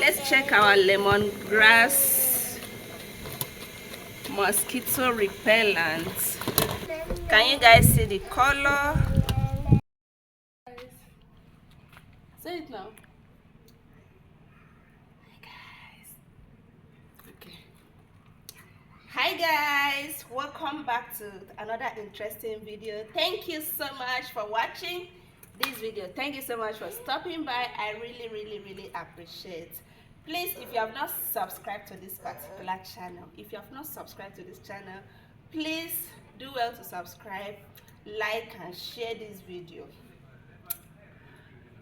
Let's check our lemongrass mosquito repellent. Can you guys see the color? Say it now. Hi guys, welcome back to another interesting video. Thank you so much for watching this video. Thank you so much for stopping by. I really appreciate. Please, if you have not subscribed to this particular channel, please do well to subscribe, like and share this video.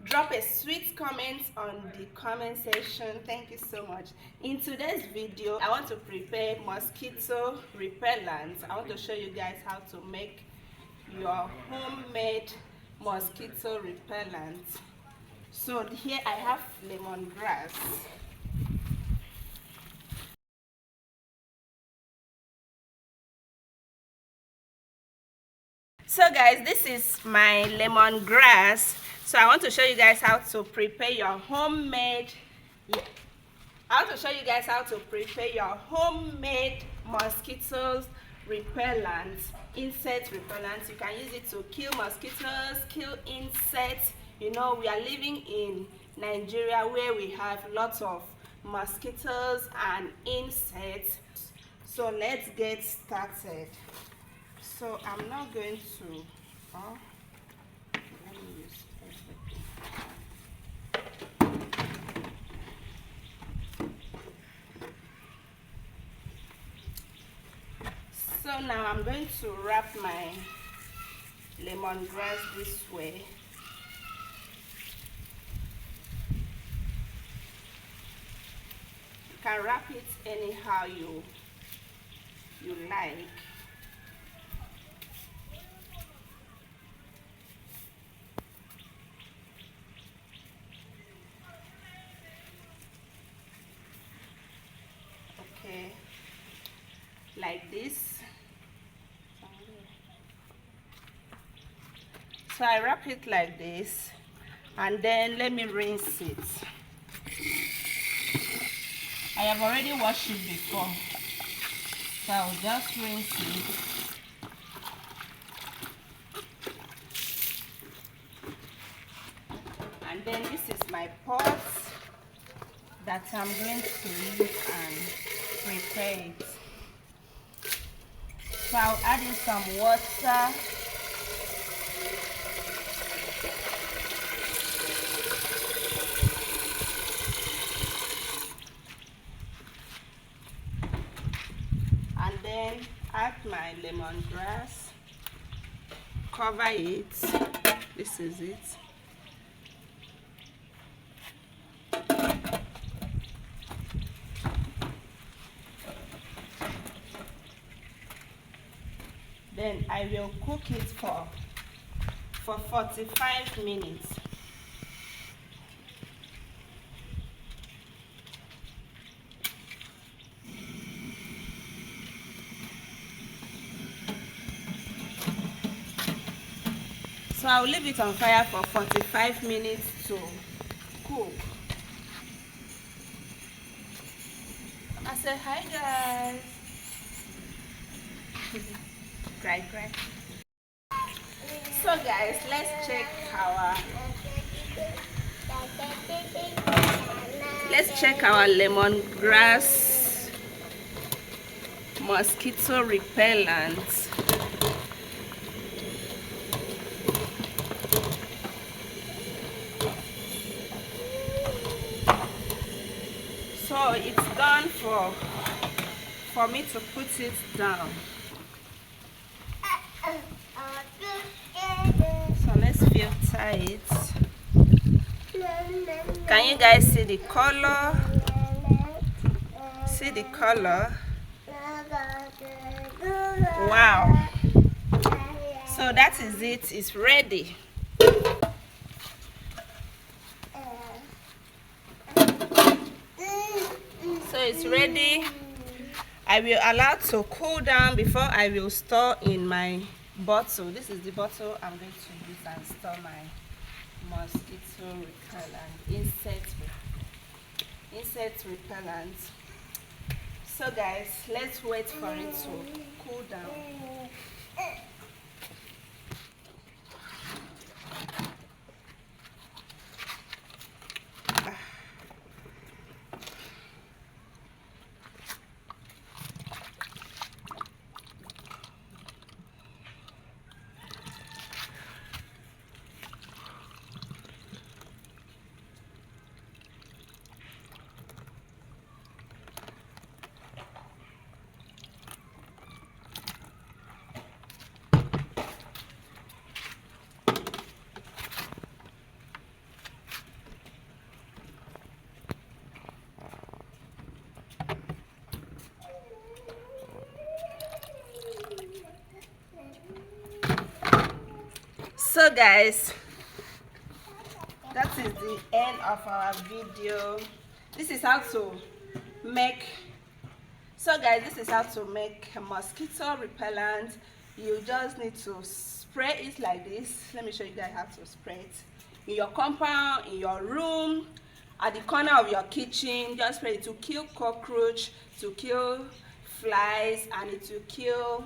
Drop a sweet comment on the comment section. Thank you so much. In today's video, I want to prepare mosquito repellent. I want to show you guys how to make your homemade mosquito repellent. So here I have lemongrass. So guys, this is my lemongrass. So I want to show you guys how to prepare your homemade mosquitoes repellent, insect repellent. You can use it to kill mosquitoes, kill insects. You know, we are living in Nigeria where we have lots of mosquitoes and insects. So let's get started. So I'm not going to let me use everything. So now I'm going to wrap my lemongrass this way. You can wrap it anyhow you like. Okay, like this. So I wrap it like this, and then let me rinse it. I have already washed it before, so I'll just rinse it. And then this is my pot that I'm going to use and prepare it. So I'll add in some water. And then add my lemongrass. Cover it. This is it. Then I will cook it for 45 minutes. So I'll leave it on fire for 45 minutes to cook. I said hi guys. Cry. So guys, let's check our lemongrass mosquito repellent. So it's done for me to put it down. So let's filter it. Can you guys see the color? See the color? Wow. So that is it. It's ready. So it's ready. I will allow it to cool down before I will store in my bottle. This is the bottle I'm going to use and store my mosquito repellent, insect insect repellent. So guys, let's wait for it to cool down. So guys, that is the end of our video. This is how to make this is how to make a mosquito repellent. You just need to spray it like this. Let me show you guys how to spray it in your compound, in your room, at the corner of your kitchen. Just spray it to kill cockroach, to kill flies, and it will kill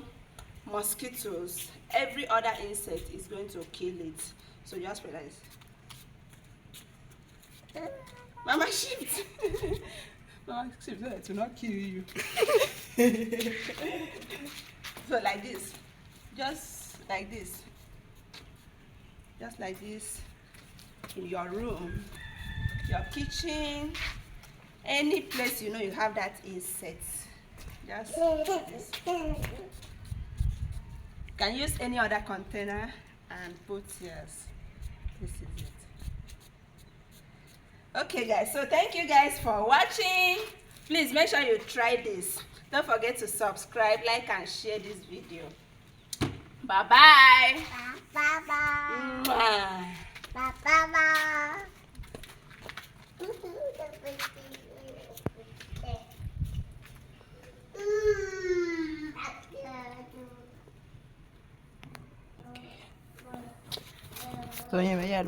mosquitoes. Every other insect is going to kill it. So just spray like this. Mama shift. Mama shift so it will not kill you. So like this. Just like this. Just like this. In your room, your kitchen, any place you know you have that insect. Just like this. Can use any other container and put yours. This is it. Okay guys, so thank you guys for watching. Please make sure you try this. Don't forget to subscribe, like and share this video. Bye bye. Bye bye. Mwah. Bye bye. So, yeah,